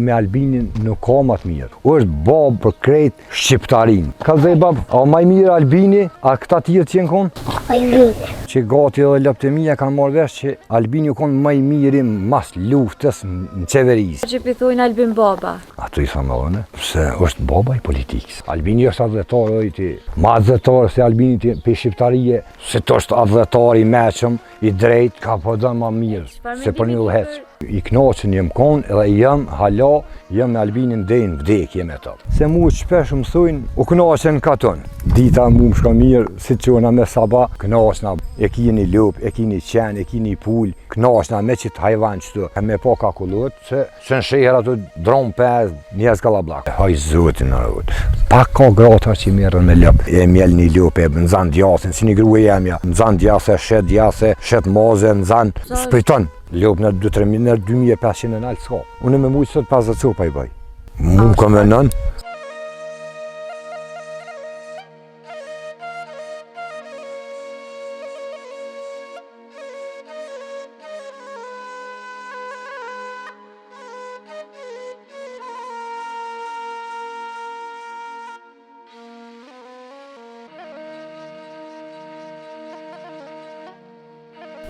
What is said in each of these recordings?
me Albinin nuk ka më të mirë. Është babë për krejt shqiptarin. Ka dhe babë, a më i mirë Albini, a këta tjerë që jenë konë? Albini. Që gati edhe leptemia kanë marrë vesh që Albini u konë më i miri mas luftës në qeverisë. Që pithojnë Albin baba? Ato i thamë, se është baba i politikës. Albini është adhëtar, ma adhëtar se Albini për shqiptarije, se të është adhëtar i meqëm, i drejt, ka po dënë ma mirë, se për një dheqë. I knoqën jem konë edhe jem hala, jem me Albinin dhe në vdekje me ta. Se mu shpesh mësojnë, u knoqën katon. Dita mu më shka mirë, si që qona me saba, knoqëna, e kini lup, e kini qen, e kini pull, knoqëna me qitë hajvan qëtu. E me po kakullot, se në shehër ato dronë 5, njës kalablak. Haj zotin në rëvut. Pak ka grata që i merën me lëp. E mjell një lup, e nëzan djasin, si një gruje jemja. Nëzan djase, shet maze, nëzan spriton. Lop në 2500 në altë s'ka. Unë me mujtë sot 50 copa i baj. Mu kam e nën.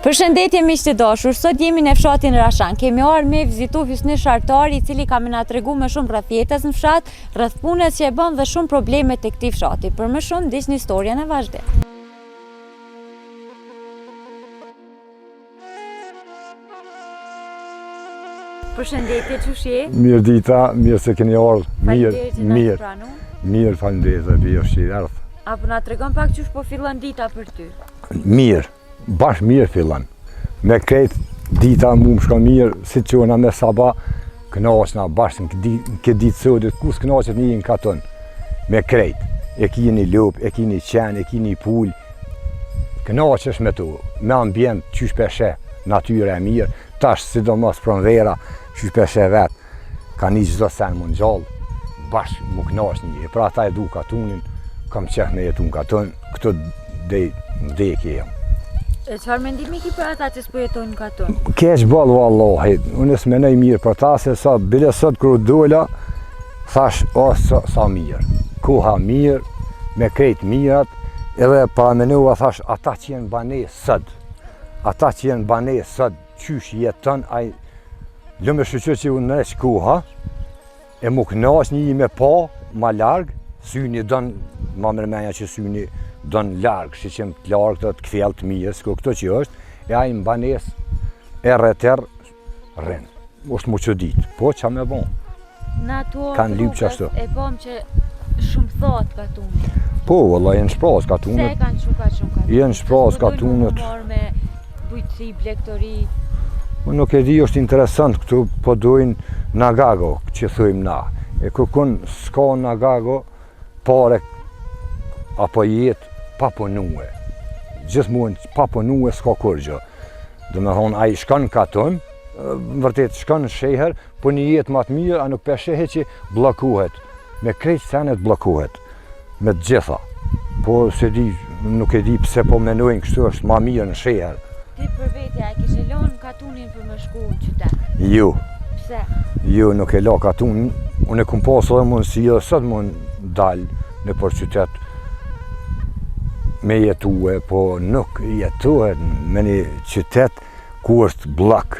Përshëndetje miq të dashur, sot jemi në fshatin Rashan. Kemi ardhur me vizitu Hysni Shartari, i cili ka më na tregu më shumë rreth jetës në fshat, rreth punës që e bën dhe shumë probleme tek këtij fshati. Për më shumë ndiqni historinë e vazhdim. Përshëndetje çushi. Mirë dita, mirë se keni ardhur. Mirë, faleminderit dhe bëj ardh. Apo na tregon pak çush po fillon dita për ty? Mirë. Bash mirë fillan. Me krejt dita mu më shka mirë, si që qona me saba, knaqna bashkë në këtë ditë sotit, kus knaqet një në katon. Me krejt. E kini lup, e kini qen, e kini pull. Knaqesh me tu. Me ambient, qysh peshe, natyre e mirë. Tash, sidomos pronvera, qysh peshe vetë. Ka një gjdo sen më në gjallë. Bashkë mu knaq një. E pra ta e du katunin, kam qef me jetu në katon. Këto vdekje jam. E çfarë mendimi ki për ata që s'po jetojnë në katon? Keq ballë vallahi, unë s'menoj mirë për ta se sa bile sot kur dola thash sa mirë. Koha mirë, me krejt mirat, edhe pa menua thash ata që janë banesë sot. Ata që janë banesë sot, qysh jeton ai lëmë shoqë që unë në koha e mu knaq një me pa ma larg, syni don ma mërmenja që syni don larg, si që të larg të kthjell të mirë, s'ko këto që është, e ai në banes e rretër rrin. Është mu që ditë, po që me bon. Në ato rrugës e bom që shumë thot katunit. Po, valla, jenë shpras katunit. Se kanë shumë katunit? Jenë shpras katunit. Me bujtësi, blektori? Nuk e di, është interesant, këtu po dojnë nagago, që thujmë na. E kërkun s'ka nagago, pare apo jetë pa punue. Gjithmonë pa punue s'ka kur gjë. Do me thonë, ai shkon katon, vërtet shkon në sheher, po një jetë ma të mirë, a nuk për shehe që blokuhet. Me krejt senet blokuhet. Me të gjitha. Po se di, nuk e di pse po menojnë kështu është ma mirë në sheher. Ti për vetja e kishe lonë katunin për me shku në qytet? Jo. Pse? Jo, nuk e la katunin. Unë e kum pasur edhe mundësi edhe sot mund dalë në për qytet me jetue, po nuk jetuhet me një qytet ku është blok.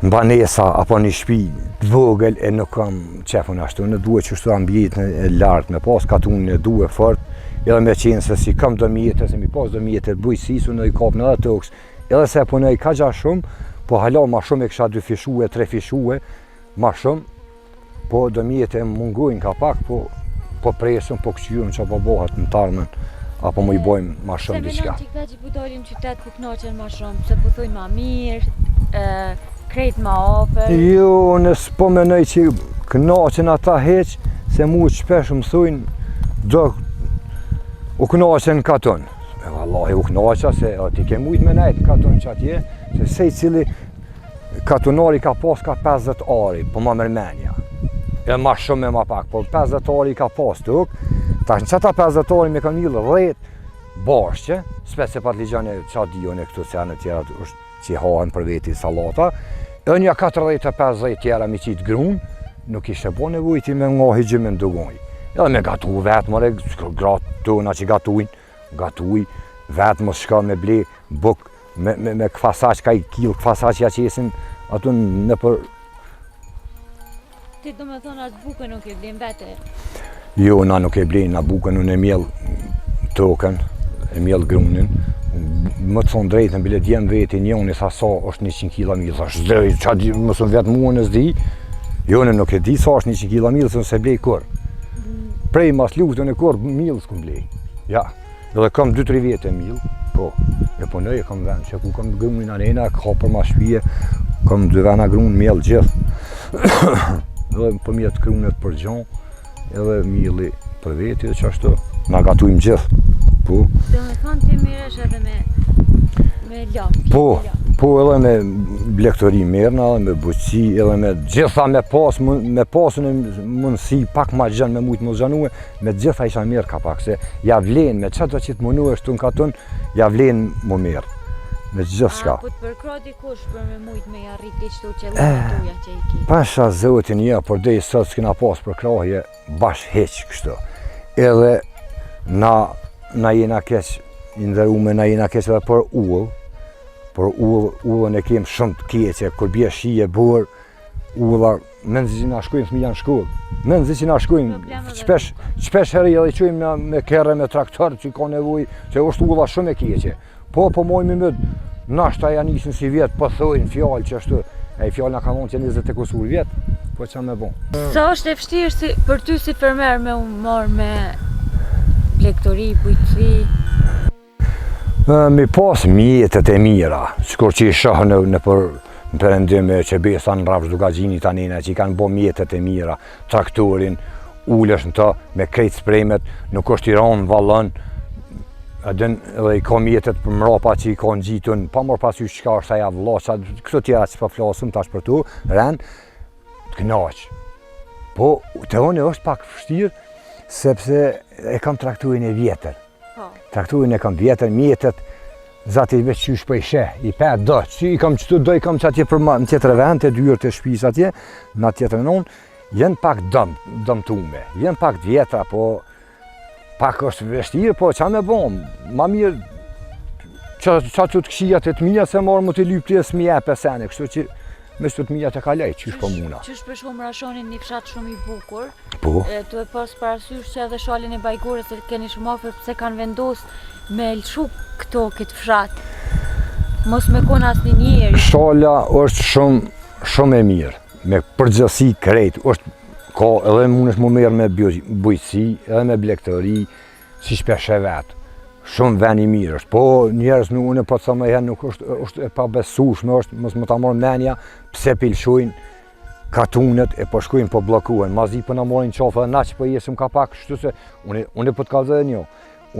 Në banesa apo një shtëpi të vogël e nuk kam qefun ashtu, në duhet që shtu ambjetin e lartë, me pas katunin e duhet fort, edhe me qenë se si kam dëmjetë, se mi pas dëmjetë të bujësisu në i kapë në dhe toks, edhe se punoj ka gja shumë, po hala ma shumë e kësha 2 fishue, 3 fishue, ma shumë, po dëmjetë e mungojnë ka pak, po presëm, po këqyrum që po bohat në tarmen, apo mu i bojmë ma shumë diqka. Se menon që po dolin qytet ku knoqen ma shumë, se po thujnë ma mirë, krejt ma ofër? Jo, nësë po menoj që knoqen ata heq, se mu shpesh mësojnë do u knoqen katon. Vallahi u knoqa se ti ke mujt me nejt katon që atje, se sej cili katonari ka pas ka 50 ari, po ma mërmenja. E ma shumë e ma pak, po 50 ari ka pas tuk, ta në qëta 50 ari me ka njëllë 10 bashkë, spes se pat ligjane qa dion e këtu se janë tjera që hahen për veti salata, Ënja 40-50 tjera mi qitë grunë, nuk ishte po nevojti me ngohi gjë me ndugoj. Edhe me gatu vetë, mëre, gratë tona që gatuj, vetë mos shka me ble buk, me këfasaq, ka i kilë këfasaq ja qesin, ato në për... Ti do me thonë atë bukën nuk e blin vete? Jo, na nuk e blin, na bukën unë e mjell tokën, e mjell grunin. Më të thonë drejtën, bile djemë veti njoni, sa është 100 kg milë, sa është drejt, qa mësën vetë mua në zdi, jone nuk e di sa është 100 kg milë, se nëse blej kur. Prej mas luftën e kur, milë s'kum blej. Ja, edhe kam 2-3 vete milë, po, e punoj e kam vend, që ku kam grunin anena, ka për ma shpije, kam 2 vena grunë mjellë gjithë. Edhe për mjetë krunet për gjonë, edhe milë për veti dhe qashtu, na gatujmë gjithë. Po. Do me thonë ti miresh edhe me lopë? Po edhe me blektori mirëna, edhe me buqi, edhe me gjitha me pasën e mundësi pak ma gjënë me mujtë më zhanue, me gjitha isha mirë ka pak, se ja vlenë, me qëtë që të mënu është të në katun, ja vlenë më mirë, me gjithë shka. Po të përkra dikush për me mujtë me jarrit të qëtu qëllimet tuja që i ki? Pasha zotin ja, për dej sot s'kina pas për krahje, bash heq kështu. Edhe na jena keq, ndërume na jena keq edhe për ullën e kem shumë të keqe, kur bje shije burë, ullar, menzi që na shkojnë fëmija në shkollë, menzi që na shkojnë, qpesh herë edhe qojmë me kere, me traktor që ka nevoj, që është ulla shumë e keqe. Po mojmë me nashta ja nisën si vjetë, po thojnë fjallë që është, e fjallë na ka thonë që 20 e kusur vjetë, po që me bon. Sa është e vështirë për ty si fermer me marrë me blektori, bujqësi? Mi pas mjetet e mira, shkur që i shohë në përëndime që besa në rafsh dugagjini tanina, që i kanë bo mjetet e mira, traktorin, ulesh në të, me krejt sprejmet, nuk është i ronë valën, edhe i ka mjetet për mrapa që i ka në gjitun, pa mor pas ju qka është aja vlasha, këto tjera që pa flasëm tash për tu, ren, të knaq. Po, të unë është pak vështirë, sepse e kam traktorin e vjetër. Traktorin e kam vjetër, mjetet, zati veç qysh për i sheh, i pet do, që i kam qëtu do, i kam që atje për në tjetër vend, të dyrë të shpis atje, në tjetër non, jenë pak dëmtume, jenë pak vjetra, po pak është vështirë, po qa me bom, ma mirë, qa që të këshijat e të mija, se marë më të lypti e s'mi e pesene, kështu që me shtu të mija të kalej, qysh po muna. Qysh për shumë rashonin një fshat shumë i bukur, po. Tu e pas parasysh që edhe shalin e Bajgurës e keni shumë afer pëse kanë vendos me lëshu këto këtë fshat, mos me kon asni njeri. Shala është shumë e mirë, me përgjësi krejt, është ka edhe mund është më merë me bujqësi, edhe me blektori, si shpeshe vetë. Shumë ven i mirë është, po njerës nuk unë po të thëmë e herë nuk është e pabesueshme është, mos më ta morë menja, pse pilshojnë katunet e po shkojnë po blokuen, mazi po na morin qafë edhe na që po jesim ka pak, shtu se unë po të kalë dhe një,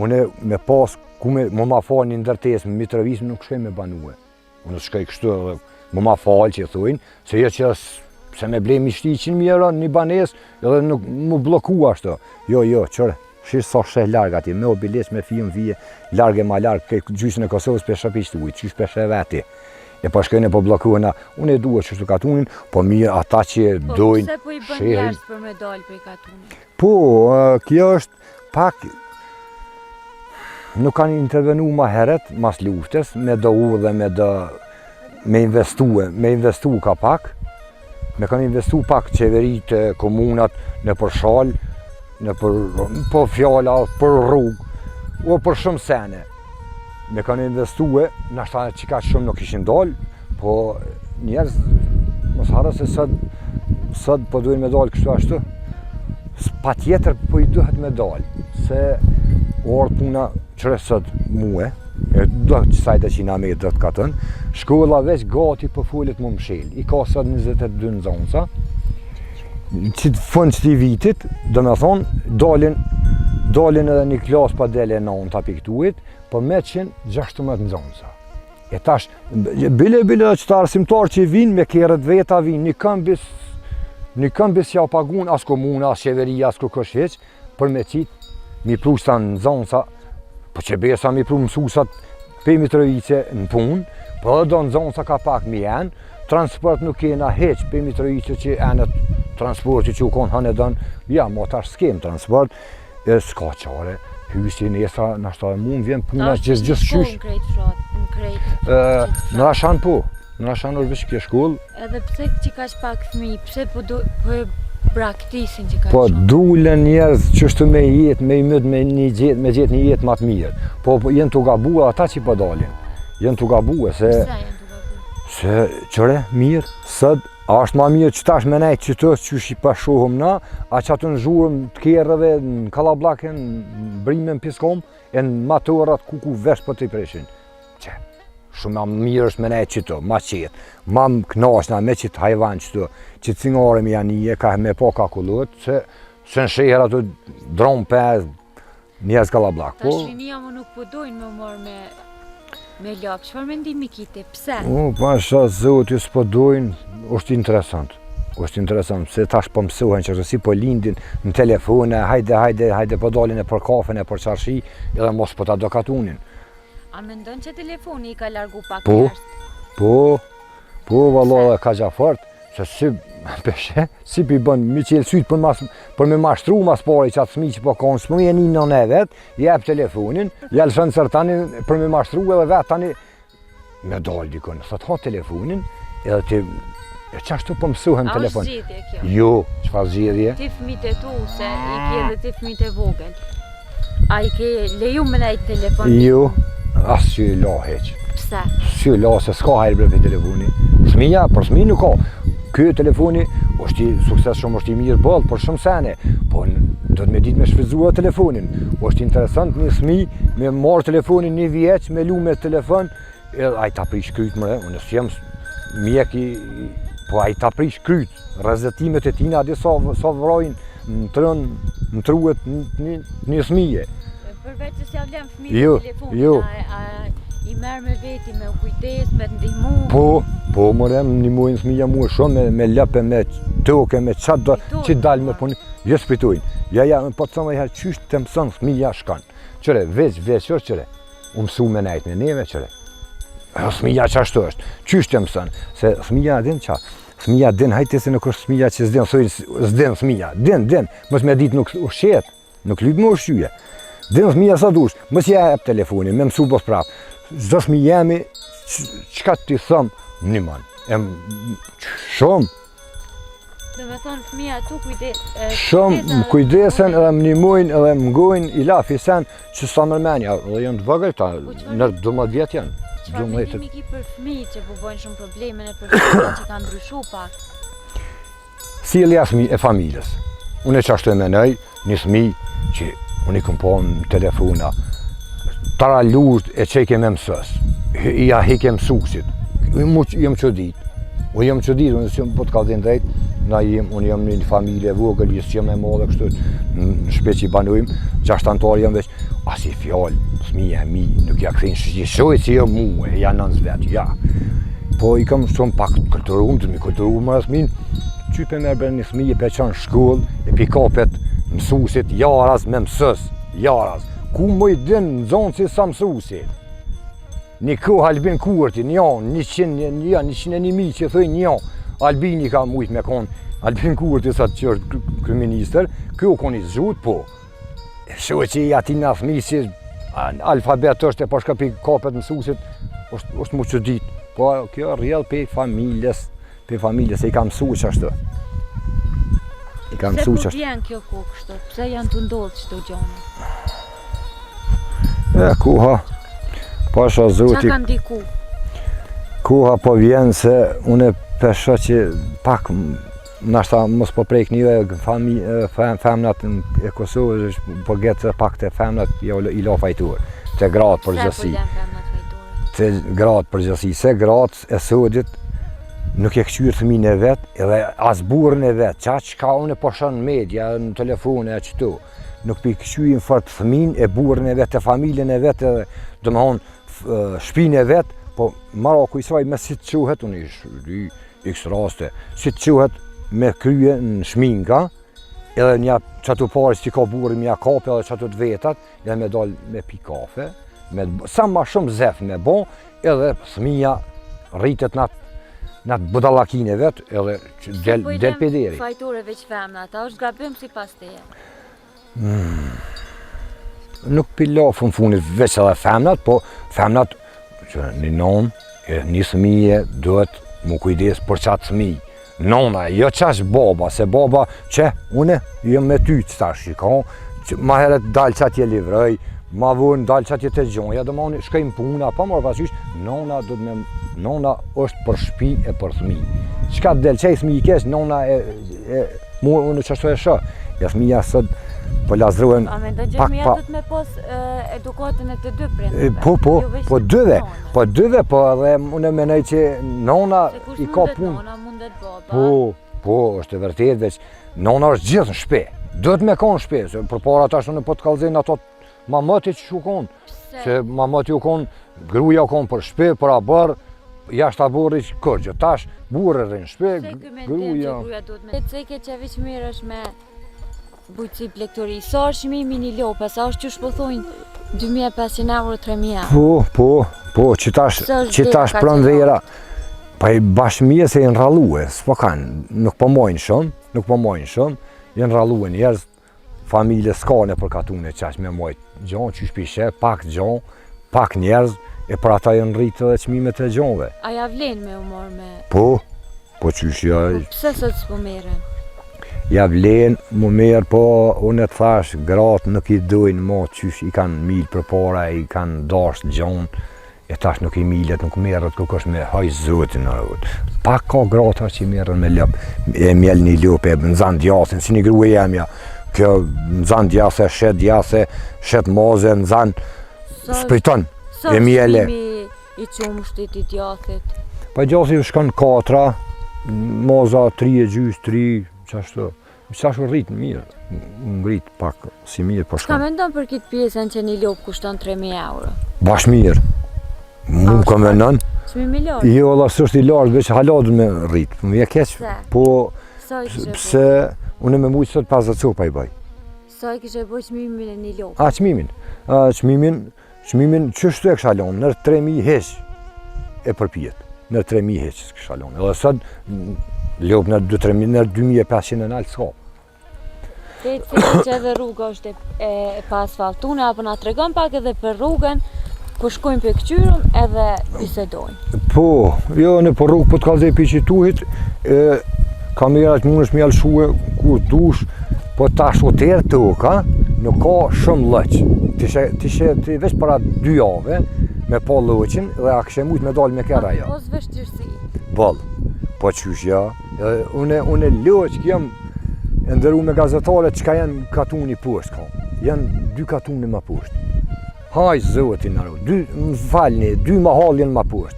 unë me pas ku më ma falë një ndërtes, me Mitrovic nuk shkoj me banue, unë shkoj kështu edhe më ma falë që thujnë, se jo që se me blej mishti 100.000 euro një banes edhe nuk më blokua ashtu, jo, qërë. Shishë sa sheh largë ati, me obiles, me fijën vije, largë e ma largë, gjysën e Kosovës për shëpishtë ujtë, qysh për shë veti. E po shkojnë e po blokuena, unë e duhet qështu katunin, po mirë ata që dojnë, pse po i bën njerëz për me dalë për i katunin? Po, kjo është pak, nuk kanë intervenu ma heret, mas luftës, me do u dhe me investu ka pak, me kanë investu pak qeverit, komunat, në përshal, po fjalla, për rrugë, o për shumë sene. Me kanë investue, nashta që ka shumë nuk ishin dalë, po njerëz, mos harë se sot po duhen me dalë kështu ashtu, pa tjetër po i duhet me dalë, se orë puna qëre sot muë, do që sajta që na me i dhëtë katën, shkolla veç gati për follet më mshel, i ka sot 22 nëzonca, që të fund qëti vitit, do me thonë, dalin edhe një klasë pa dele 9 të piktuit, për 116 nëzonca. E tash, bile që të arsimtar që i vinë, me kjerët veta vinë, një këmbis ja pagun, as komuna, as qeveria, as kërkësh heq, për me qitë, mi pru sa nëzonca, për që besa mi pru mësusat për Mitrovice në punë, për edhe do nëzonca ka pak mi jenë, transport nuk kena heq për Mitrovica që enët transporti që u konë hanë edhën, ja, ma tash s'kem transport, e s'ka qare, hysi nesa, nashta mund vjen puna gjithë qysh. Në Rashan po, në Rashan është vishë kje shkollë. Edhe pse që ka pak fëmijë, pse po braktisin që ka Po dulen njerëz qështu me jetë, me i mëtë me gjetë një jetë matë mirë. Po jenë të gabua ata që po dalin. Jenë të gabua se... Pse jenë të gabua? Se qëre, mirë, sëd, a është ma mirë që tash me nejtë që tësë që shi përshohëm na, a që atë në zhurëm të kjerëve, në Kalablakën, në Brimën, Piskom, e në matorat ku vesh për të i preshin. Që, shumë ma mirë është me nejtë që të, ma qetë, ma më knashna me qitë hajvan që të, që të cingarëm janë një, ka me po ka kullët, se në shehër atë dronë 5, njerëz Kalablak. Ta shrinia më nuk po dojnë më marrë me lopë, çfarë mendimi kite, pse? Pasha zotë, s'po dojnë, është interesant. është interesant, se tash po mësohen që si po lindin në telefone, hajde po dalin e për kafen e për qarshi, edhe mos po ta dokatunin. A mendon që telefoni i ka largu pak njerëz? Po, valla ka gjafart, se si pi bën mi qelë sytë për me mashtru mas pari që atë smi që po konë, s'më jeni në ne vetë, jep telefonin, jelë shënë sër tani për me mashtru edhe vetë tani, me dalë dikon, thot ha telefonin, edhe ti, e qashtu po mësohem telefon. A është zgjedhje kjo? Jo, çfarë zgjedhje? Ti fëmijët e tu, se i ke edhe ti fëmijët e vogël. A i ke leju me nejtë telefon? Jo, asë që i la heq. Pse? Që i la, se s'ka hajrë bre për telefoni. Fëmija, për fëmijë nuk ka. Kjo telefoni është i sukses shumë, është i mirë bëllë, për shumë sene. Po do të me ditë me shfrytëzua telefonin. është interesant një fëmijë me marrë telefonin një vjeç, me lu me telefon, edhe a i ta prish kryt mëre, unë s'jem mjek po a i ta prish kryt, rrezetimet e tina adi sa vrojnë në truet një fëmije. Përveç se s'ja vlen fëmijë telefonin, i merë me veti, me kujdes, me të ndihmu? Po, mëre, më ndihmojnë fëmija mua shumë, me lëpe, me toke, me qatë që dalë me punë. Jo spitojnë. Ja, po të thëmë e herë, qysh të mësën fëmija shkanë. Qëre, veç është qëre, u mësu me nejtë me neve qëre. Fëmija që ashtu është, qysh të mësën, se fëmija din qa, fëmija din, hajte se nuk është fëmija që s'din fëmija, din, mës me ditë nuk ushqet, nuk lypë më ushqyje. Din fëmija sa dush, mës ja e telefonin, me mësu bos prapë. Zdo fëmija jemi, qka ti thëmë, një manë, shumë. Dhe me thonë fëmija tu shumë kujdesen edhe më nimojnë edhe më ngojnë i la fisen që sa mërmenja, dhe janë të vëgër ta, në 12 vjetë janë. Qëfar mendimi ki për fëmijë që po bojnë shumë probleme në për fëmijë që kanë ndryshu pak? Sjellja e familjes. Unë e qashtu e menoj, një fëmijë që unë i këmë po në telefona, tara lusht e qeke me mësës, i a heke mësusit, jem që ditë. Unë jem që ditë, unë po të ka dhe drejtë, unë jem një familje vogël, jesë jem e modhe kështu, në shpe që i banojmë, 6 antarë jem veç, as i fjallë, fëmija e mi, nuk ja këthejnë shqishoj që jem mu, e janë nënës vetë, ja. Po i kam shumë pak kulturum, të mi kulturum më rësmin, që për merë bërë një fëmije për qanë shkollë, e pikapet mësusit, jaras me mësës, jaras. Ku më i din në zonë si sa mësusit? Një kohë Albin Kurti, 101.000 që thëjnë një, Albini ka mujtë me konë, Albin Kurti sa që është kryeministër, kjo konë i zhut, po. Shohë që i ati në fëmijë si alfabet është e përshka për kapet mësusit, është mu që ditë. Po kjo rrjedh për familjes, se i ka mësu që ashtë. Pse po vjen kjo kohë kështu? Pse janë të ndodhë qëto gjone? Koha, pasha zoti, qa ka ndiku? Koha po vjen se unë pesha që pak, nashta mos po prejk një femnat e Kosovës, po gjetë pak të femnat i la fajtur, të gratë përgjësi. Se po lem femnat fajture? Të gratë përgjësi, se gratë e sodit nuk e këqyrë fëmijën e vetë, edhe as burën e vetë, qa që ka unë e poshan në media, në telefone e qëtu. Nuk për këqyrin fort fëmijën e burën e vetë, e familjen e vetë, dhe më honë shpinë e vetë, po Maraku i saj me si të quhet, unë i x raste, si të quhet me krye në shminka, edhe një qëtu pari që ka burë mja kape edhe qëtu të vetat, edhe me dalë me pi kafe, sa ma shumë zef me bo, edhe fëmija rritet në në atë budallakin e vetë, edhe që del pederi. Fajture veç femna, ata është gabim si pas teje. Nuk pilafën funit veç edhe femnat, po femnat që një nonë, një fëmije duhet mu kujdes për qatë fëmijë. Nona, jo qash baba, se baba që une jëm me ty që ta shikon, që ma heret dalë që atje livroj, ma vërën dalë që atje të gjonja, dhe ma unë shkajmë puna, pa marrë pasysh, nona është për shpi e për fëmijë. Qka të delë që e fëmijë kesh, nona mu unë që ashtu e shë, ja fëmija sët po lazruen A me ndo gjithë dhëtë me pos edukatën e të dy prindëve? Po dyve, po edhe unë menoj që nona i ka punë. Nona mundet baba. Po, është e vërtet, veç nona është gjithë në shpe. Duhet me konë shpe, se për para tash unë po të kalzejnë ato mamëti që u konë. Se mamëti u konë, gruja u konë për shpe, për abër, jashtë aborri që kërgjë. Tash burë rrinë shpe, gruja. Se ke që vishë mirë është me bujtësi plektori. Sa është shmimi një lope, sa është që shpëthojnë 2.500 euro, 3.000 euro? Po, që tash pranë vera. Pa i bashkëmije se jenë rralue, s'po kanë, nuk po mojnë shumë, jenë rralue njerëz, familje s'kane për katune qash me mojtë gjonë, që shpishe, pak gjonë, pak njerëz, e për ata jenë rritë dhe qmimet e gjonëve. A ja vlen me umor me? Po qysh ja... Pse sot s'po merren? Ja vlen, mu merë, po unë e të thash, gratë nuk i dojnë mo qysh i kanë milë për para, i kanë dashtë gjonë, e tash nuk i milet, nuk merët kush me haj zotin në rrët. Pak ka grata që i merën me lëp, e mjell një lëp, e nëzan djasin, si një grue jemja. Kjo nëzan djase, shet djase, shet moze, nëzan spëjton, e mjelle. Sa shpimi i qumshtit i djathit? Pa djasi shkon 4, moza 3 e gjys, 3, qashtu. Qashtu rritë mirë, ngrit pak si mirë po shkon. Ka mendon për këtë pjesën që një lëp kushton 3.000 euro? Bash mirë. Mu ka menon. Çmimi i lartë? Jo, Allah s'është i lartë, veç haladun me rrit. Më vjen keq. Po pse unë me mujt sot 50 copa i baj. Sa i kishe bëj çmimin e një lop? Çmimin çështu e kisha lënë, në 3.000 heq e përpjet. Në 3.000 heq kisha lënë. Edhe sot lop në 2-3.000, në 2.500 në altë s'ka. Te që edhe rruga është e pa asfaltune, apo na tregon pak edhe për rrugën, ku shkojnë për këqyrëm edhe bisedojnë. Po, jo në për rrugë po të kalzej për qituhit, kamerat mund është mjallshue kur dush, po tash o tërë të oka, nuk ka shumë lëq. Ti veç para 2 jave me pa lëqin dhe a kështë mujt me dalë me kera ja. Po s'vështirësi? Bëllë, po qysh ja. Une lëq jem ndëru me gazetare që ka janë katuni poshtë ka. Janë 2 katuni ma poshtë. Haj zotin në rrë, më falni, 2 mahallin ma poshtë.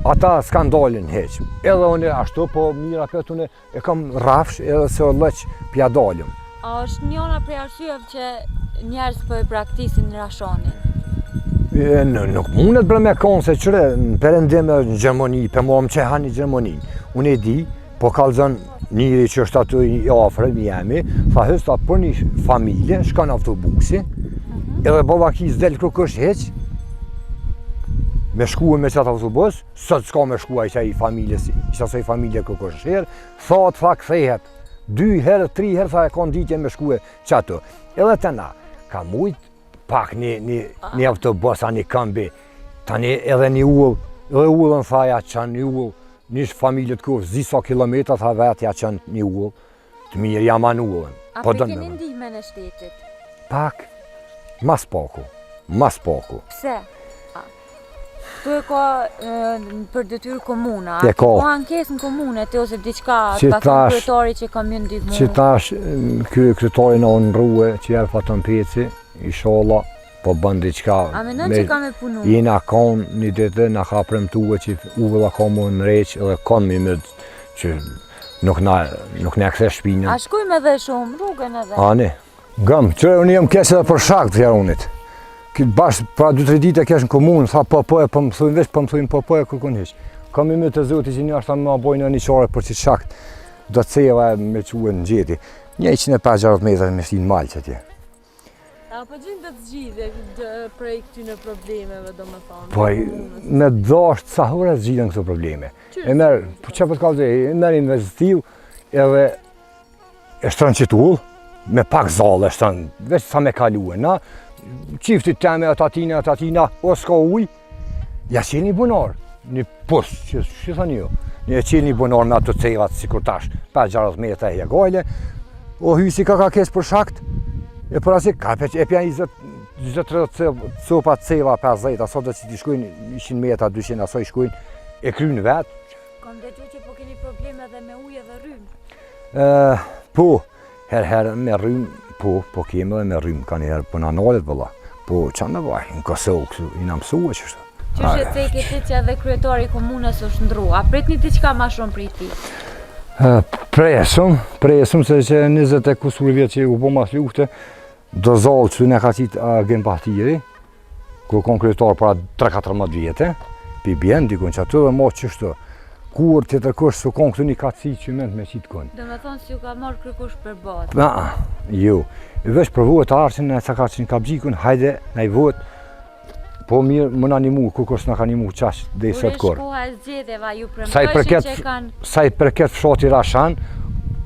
Ata s'kan dalin heq. Edhe unë ashtu, po mira këtë unë e kam rafsh edhe se o lëq pja dalim. A është njona prej arsyeve që njerëz po e praktisin rashonin? Nuk mundet bre me konë se qëre, në perëndim në Gjermani, për mua më që hani Gjermani. Unë e di, po kalzën njëri që është aty i afrë, një jemi, tha hësta për një familje, shkan autobusi, edhe baba ki s'del kërkësh heq, me shkue me qatë autobus, sot s'ka me shkua i qaj familje kërkësh herë, tha kthehet, 2 herë, 3 herë, tha e ka nditje me shkue qatë. Edhe të na, ka mujt pak një autobus, a një këmbi, tani edhe një ullë, edhe ullën tha ja qanë një ullë, një familje të kërë, zisa kilometra, tha vetë ja qanë një ullë, të mirë jaman ullën. A për keni ndihme në shtetit? Pak. Mas paku. Pse? Tu e ka për detyrë komuna, a ka ankesë në komunet ose diçka, ka thënë kryetari që kam ju ndihmu? Që tash kryetari në rruë që jërë fatën peci, inshallah, po bën diçka. A menon që ka me punu? Jena kanë një ditë, na ka premtuar që uvëlla ka më në req edhe kanë me që nuk na kthe shpinën. A shkojmë edhe shumë rrugën edhe? Ani. Gëm, që unë jam kesh edhe për shakt të jarunit. Këtë bashkë, pra 2-3 ditë e kesh në komunë, tha po e për më thujnë veç, për më thujnë po e kërkun heq. Kam ime të zoti që një ashtë ta më bojnë një qare për që shakt, do të ceva me quë në gjeti. 150 metra me shtinë malë që tje. Apo gjendë të zgjidhje prej këtyre problemeve, domethënë. Po me dashur sahura zgjidhen këto probleme. E merr, po çfarë po të kallë, e merr investiv edhe e shtron qitull me pak zallë, shtron veç sa me kaluën, na çiftit teme atatina, o s'ka ujë, ja qeni bunar, një post, që thani ju, një qeni bunar me ato cevat, sikur tash, 5-60 metra e gajle, o hysi ka kes për shakt, e për asik, ka e pja 20-30 copa ceva 50, aso dhe që t'i shkujnë 100 metra, 200, aso i shkujnë, e krynë vetë. Kam dëgjuar që po keni probleme edhe me ujë dhe rrymë. Po, herë me rrymë, po kemi edhe me rrymë, ka një herë për në analet vëlla, po qa me vaj, në Kosovë kësu, i në mësua qështë. Qështë e cekë ti që edhe kryetari i komunës është ndrua, pritni ti qka ma shumë prej ti? Presum se që 20 e kusur vjetë që u bo mas lufte, do zalë që në ka qitë agent partijeri, ku konkretar para 3-14 vjetë, pi bjen, dikon që aty dhe ma qështë, kur të tërkush së konë këtë një kaci që mend me qitë kënë. Do me thonë si ju ka marrë kërkush për batë? Jo, veç për vojët arsin, në ka që në ka bëgjikun, hajde, në i vojët, po mirë më në animu, kërkush në ka animu qash dhe i sot kërë. Shkoha e zgjedhjeva ju premtojshin që kanë... Sa i përket fshati Rashan,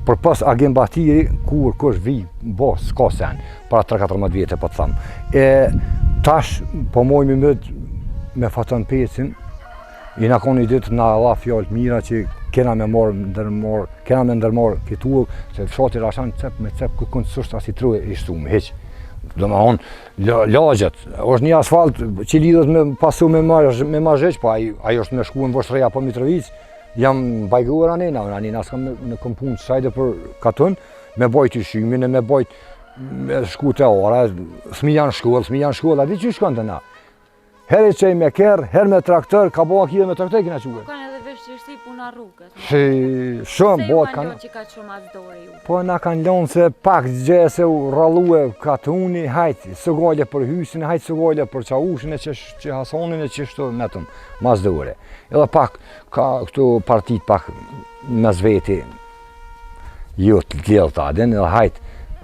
për pas agent batiri, kur kush vi, bo, s'ka sen, para 3-14 vjetë, po të thamë. E tash, po mojmë me fatën pecin, i na konë i ditë na alla fjallë mira që kena me ndërmor këtu, se fshati Rashan me cep kërkun të sështë asi truje i shtumë, heq. Do më honë, lagjet, është një asfalt që lidhët me pasu me mazheq, po ajo është me shku në Voshtreja po Mitrovic, jam bajguar anina s'kam në kompunë shajde për katën, me bojt i shymin e me bojt me shku të ora, s'mi janë shkollë, a di që shkon të na? Herë qej me kerë, herë me traktor, ka bo akide me traktor kina quë. Kanë edhe vështirësi puna rrugës. Shumë, bot kanë... Se ju kanë që ka shumë as dore ju? Po na kanë lonë se pak gjë se u rallue katuni, hajtë së gajle për hysin, hajtë së gajle për qaushin e që hasonin e që shto metëm, mas dore. Edhe pak, ka këtu partit pak me zveti, jo të tjelë ta adin, edhe hajtë,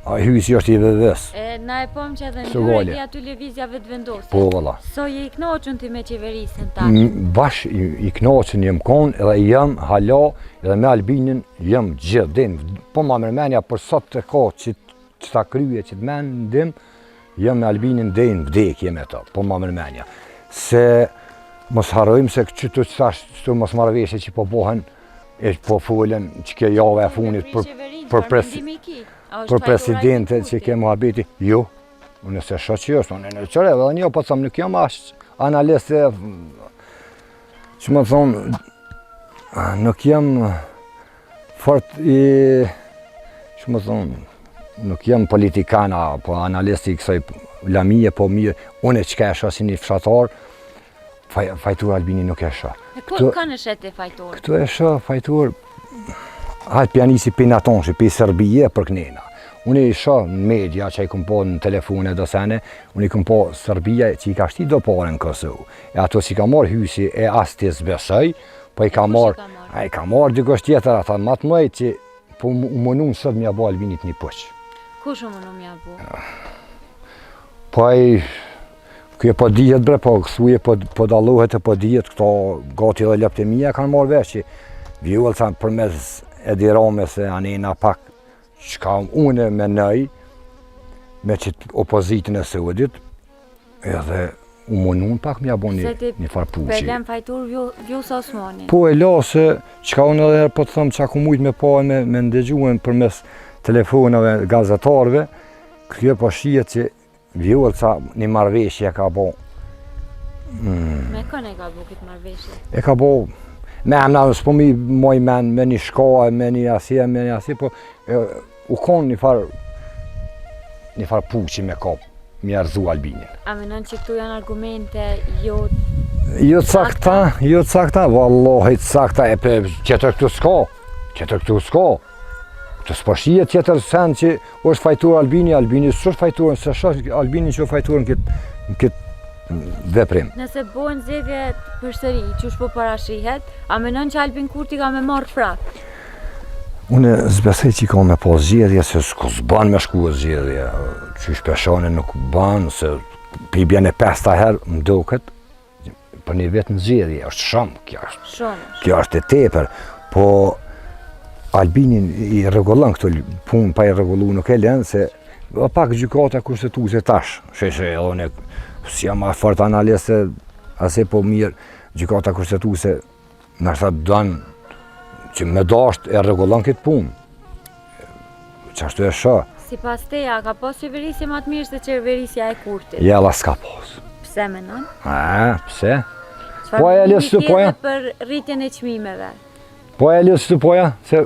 hysi është i vëvës. Na e pom që edhe në hyrë i aty levizjave të vendosë. Po, valla. So je i knoqën ti me qeverisën ta? Bash i knoqën jem konë edhe jem hala edhe me Albinin jem gjithin. Po ma mërmenja për sot të ka që ta krye që të mendim, jem me Albinin dhe në vdekje me ta, po ma mërmenja. Se mos harrojmë se qëtu që thash, qëtu mos marrveshe që po bohen, e po folën që ke jave e funit për presidente që ke muhabeti, jo, unë se shë që është, unë në qëre, dhe një, po të thëmë, nuk jam ashtë analiste, që më thonë, nuk jam fort i, që më thonë, nuk jam politikana, po analisti i kësaj lamije, po mirë, unë e që ka e shë si një fshatar, fajtur Albini nuk e shë. Ka në shetë e fajtur? Këtu e shë fajtur, hajtë pjanisi për natonshi, për Serbije, për kënena. Unë i shë në media që i këm po në telefone do sene, unë i këm po Serbija që i ka shti do pare në Kosovë. E ato që i ka marrë hysi e as të zbesoj, po i ka marrë dykosht tjetër ata matë mëjtë që po u mënun sot mja bo Albinit një pëqë. Kush u mënun mja bo? Po i kje po dijet bre, po kësuje po dalohet e po dijet, këto gati dhe lepte mija kanë marrë vesh që vjullë për mes e dirame se anena pak që ka une me nëj, me qitë opozitin e Saudit, edhe u mënun pak mja bo një farpuqi. Se ti pelem fajtur Vjosa Osmani? Po e la se që ka unë edhe po të thëmë që ku mujtë me pa me ndëgjuen për mes telefonave gazetarve, kjo po shijet që Vjosa një marveshje ka bo. Me kënë e ka bo këtë marveshje? E ka bo, me emna s'po mi moj men, me një shka, me një asi, po u konë një farë puqi me kap, mi arzu Albinin. A menon që këtu janë argumente jo sakta, vallahi sakta, e për tjetër këtu s'ka, të s'pashije tjetër sen që është fajtur Albini s'është fajturën, se shështë Albini që fajturën në këtë veprim. Nëse bojnë zgjedhje përsëri, që është po parashihet, a menon që Albin Kurti ka me marrë frak? Unë zbesej që ka me pas zgjedhje, se s'ko s'ban me shku zgjedhje, që shpeshane nuk ban, se pi bjene 5 herë më duket, për një vetë në zgjedhje, është shumë, kjo është e tepër, po Albinin i rregullon këtë punë, pa i rregullu nuk e lën, se pak gjykata kushtetuese tash, sheshe unë si jam ma fort analiste, ase po mirë, gjykata kushtetuese nështë don që me dasht e rregullon këtë punë. Qashtu e shoh. Sipas teja, ka pas qeverisje më të mirë se qeverisja e Kurtit? Jella s'ka pas. Pse menon? Pse? Po e lës të poja? Për rritjen e çmimeve. Po e lës të poja, se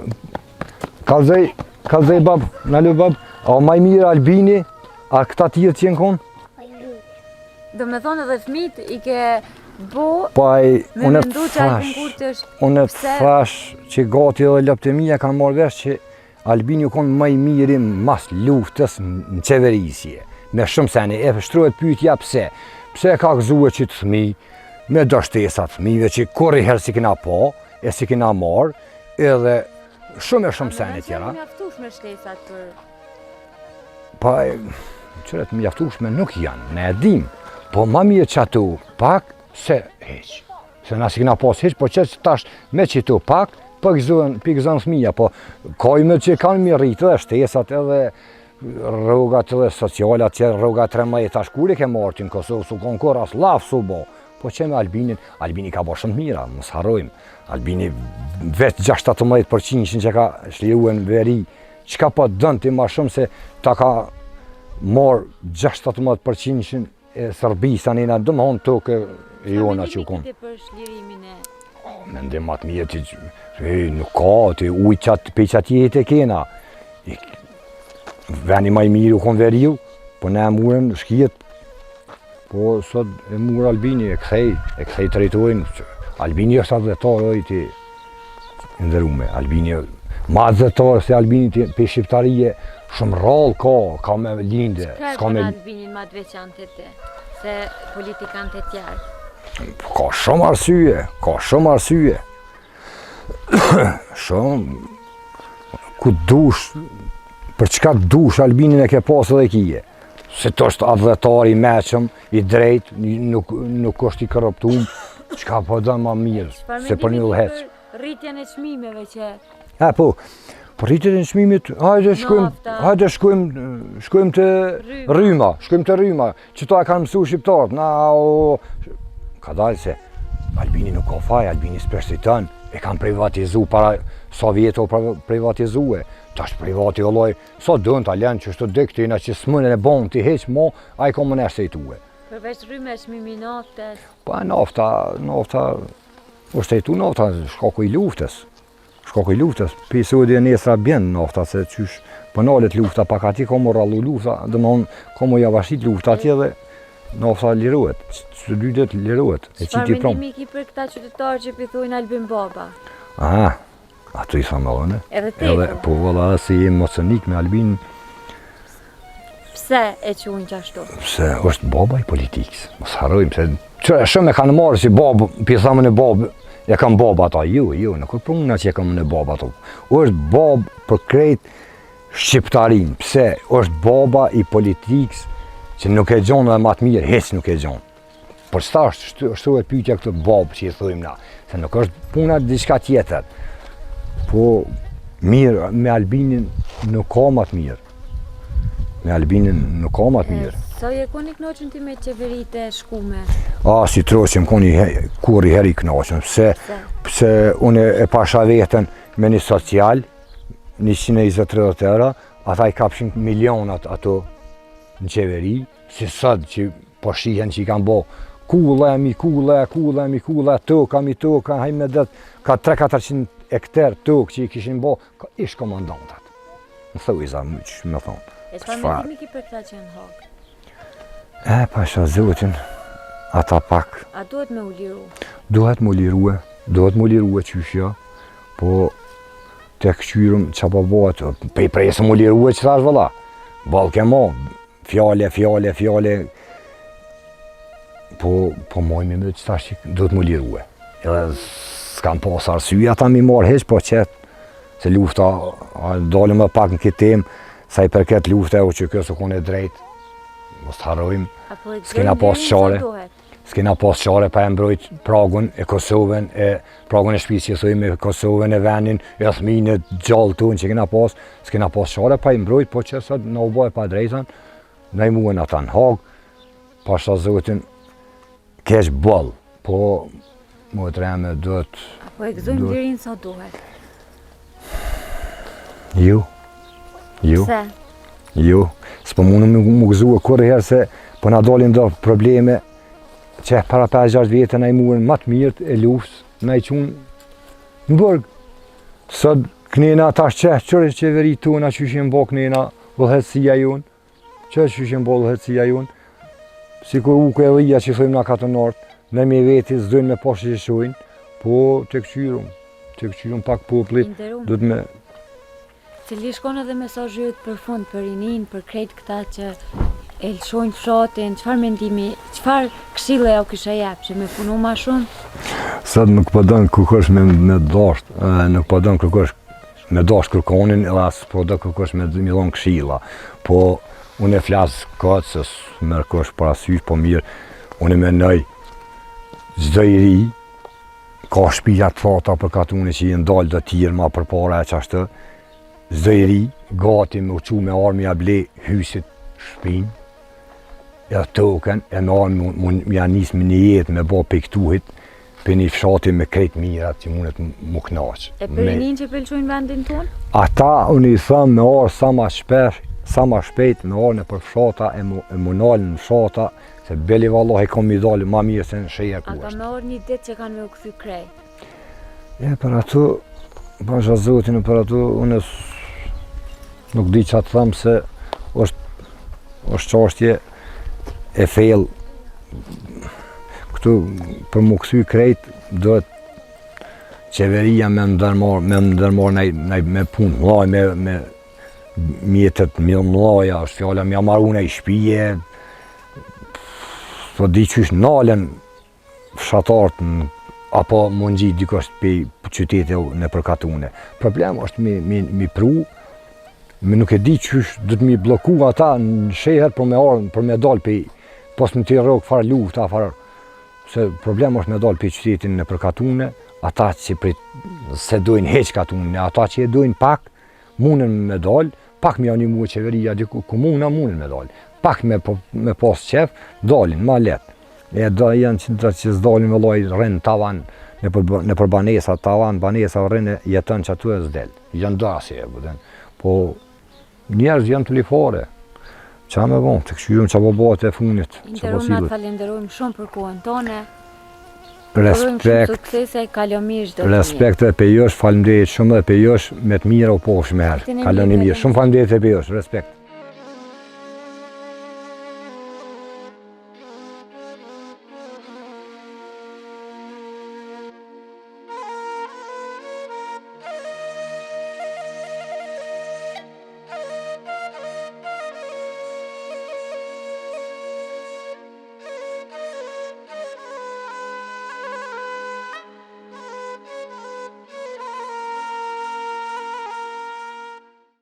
kallzej bab, nalu bab, a maj mirë Albini, a këta tjerë që jenë konë? Do me thonë edhe fëmit i ke bo, me mendu që Albin Kurti është... Unë thash që gati edhe loptemia kanë marrë vesh që Albini u konë maj miri mas luftës në qeverisje. Me shumë sene, e shtrohet pyetja pse. Pse ka gëzue që të thmi, me dështesat thmive që kur i herë si kina po, e si kina marrë, edhe shumë sene tjera. Në mjaftueshme shtesat për... Pa, qëret mjaftueshme nuk janë, ne e dim. Po ma mirë që ato pak, se heq. Se na si kina pas heq, po që tash me që ato pak, pikëzën fëmija, po kojme që kanë mi rritë dhe shtesat edhe rrugat edhe socialat, që rrugat 13 tash kur i ke martin Kosovë, su konë as laf su bo. Po që me Albinin, Albini ka bo shumë mira, mos harrojmë. Albini vetë 6-17% që ka shliruen veri, që ka po dënë ti ma shumë se ta ka marë 6-17% e Sërbisa njëna dëmë honë tokë e jona që u konë. Sa për shlirimin e... Mendim atë mirë që nuk ka, të ujë pe qatë jetë e kena. Veni maj mirë u konë veriu, po ne e murën shkijet. Po sot e murë Albini, e kthej territorin. Albini është adhetar ojti ndërume. Albini, ma adhetar se Albini pe shqiptarije, shumë rallë ka me linde. Çka e bën Albinin ma të veçantë te, se politikanët e tjerë? Ka shumë arsye. Shumë, ku dush, për çka dush Albinin e ke pas edhe kije. Se të është adhetar i meqëm, i drejt, nuk është i korruptum, çka po dënë ma mirë, se për një lëheq. Për rritjen e çmimeve që... Po rritjen e çmimit, hajde shkojmë të Rryma, që ta e kanë mësu shqiptarët, ka dalë se Albini nuk ka faj, Albini s'përshtiton, e kanë privatizu para sa vjeto privatizue. Tash privati olloj, sa dënë ta lenë që shto dëktina që s'mënën e bon t'i heq mo, a i ka më nështë sejtue. Përveç rryme çmimi naftës? Pa nafta, u shtejtu nafta, shkaku i luftës. Pisodi e nesra bjenë nafta, se qysh pënalet lufta pak ati, ka më rallu lufta, dhe më honë, ka më javashit lufta atje dhe nafta lirohet, së dy det lirohet. Çfarë mendimi ki për këta qytetarë që pithojnë Albin Baba? Ato i thamë edhe, edhe te? Po valla si jem mocionik me Albin. Pse e quajnë qashtu? Pse është baba i politikës, mos harrojmë, se shumë e kanë marrë si babë, pjesëmën e babë, e kanë babë ata, jo, nuk është puna që e kanë e babë ato. Është babë për krejt shqiptarin, pse është baba i politikës, që nuk e gjonë dhe matë mirë, hec nuk e gjonë. Por sta është pyetja këtë babë që i thujmë na, se nuk është puna diçka tjetër. Po mirë, me Albinin nuk ka ma të mirë. Sa je koni knoqën ti me qeverit e shkume? Si troqëm koni kur i heri knoqën, pse unë e pasha vetën me një social, 120-30 euro, ata i kapshin milionat ato në qeveri, si sot që po shihen që i kanë bo kulla, toka, hajme det, ka 300-400 hektar tokë që i kishin bo, ish komandantat. Më thëu i zamë, që me thonë. E çfarë mendimi ki për këta që në hak? Pasha zotin, ata pak. A duhet me u liru? Duhet me u lirue qyshja, po të këqyrëm që pa bëhet, pe i presë me u lirue që thash vëlla. Balke mo, fjale, po mojme me që thash që duhet me u lirue. Edhe s'kam pas arsye ata mi marrë heq, po qëtë se lufta, dalim më pak në këtë temë, sa i përket lufta që kjo së kone drejt, mos të harrojmë, s'kena pas qare, s'kena pas qare pa e mbrojt pragun e Kosovën, pragun e shtëpisë që thojmë e Kosovën, e vendin, e thminë e gjallë tonë që kena pas, s'kena pas qare pa e mbrojt, po që sot në u baj pa drejtan, në i muën ata në hagë, pasha zotin, keq boll, po më të reme duhet... Po e gëzojmë lirin sa duhet. Jo. Pse? Jo. S'po mundëm më gëzua kurrë herë se po na dalin do probleme që para 5-6 vjetë na i muën më të mirë e luftës, na i qunë në burg. Sot kënena tash qërë qeveri tona që ishin bo kënena vullhetësia jonë, që ishin bo vullhetësia jonë, si kur u e dhija që thujmë na katonartë, në me veti s'dojnë me pashë që shojnë, po të këqyrum pak poplit, do të me... Cili shkon edhe mesazhet për fund, për rinin, për krejt këta që e lëshojnë fshatin, çfarë mendimi, çfarë këshille ajo kisha jep, që me punu ma shumë? Sot nuk po don kërkosh me dasht, nuk po don kërkosh me dasht kërkonin, edhe as po do kërkosh me dhon këshilla, po unë e flas kocës, më kërkosh parasysh, po mirë, unë mendoj çdo i ri ka shtëpia të thata për katune që i ndalë të tjerë ma përpara e qashtë, çdo i ri gati me uqu me armë ja ble hysit shpinë, e token, e me armë ja nisë me një jetë me bo piktuhit, për një fshati me krejt mirat që mundet mu knaqë. E për rinin që pëlqojnë vendin tonë? Ata unë i thëmë me arë sa ma shpejt me arë në për fshata e mu nalë në fshata, se beli vallahi kom i dalë ma mirë se në shejer ku është. Ata me orë një ditë që kanë me u këthy krej? E për ato, pasha zotin, për ato, unë nuk di që atë thëmë se është qashtje e fejl. Këtu, për mu këthy krejt, dohet qeveria me ndërmar me punë, me mjetët mlaja, është fjalla me amarune i shpije, po di qysh nalen fshatartë apo mund gjitë dikosh për qytete në përkatune. Problem është mi pru, me nuk e di qysh du të mi bloku ata në sheher për me dalë për, pos në të rogë farë lufta, se problem është me dalë për qytetin në përkatune, ata që se dojnë heq katune, ata që e dojnë pak, mundën me dalë, pak me animu qeveria, komuna mundën me dalë. Pak me pas qef, dalin, ma letë. E da janë që s'dalin me loj rrinë tavan, në për banesa, tavan, banesa rrinë jetën që atu e s'del. Janë dasi e bëden. Po njerëz janë të lifare. Qa me bon, të këshyrum që bobat e funit. Interunat falenderojmë shumë për kohën tone. Respekt e pe josh, falemderit shumë dhe pe josh, me të mira u posh me herë. Kaloni mirë, shumë falemderit e pe josh, respekt.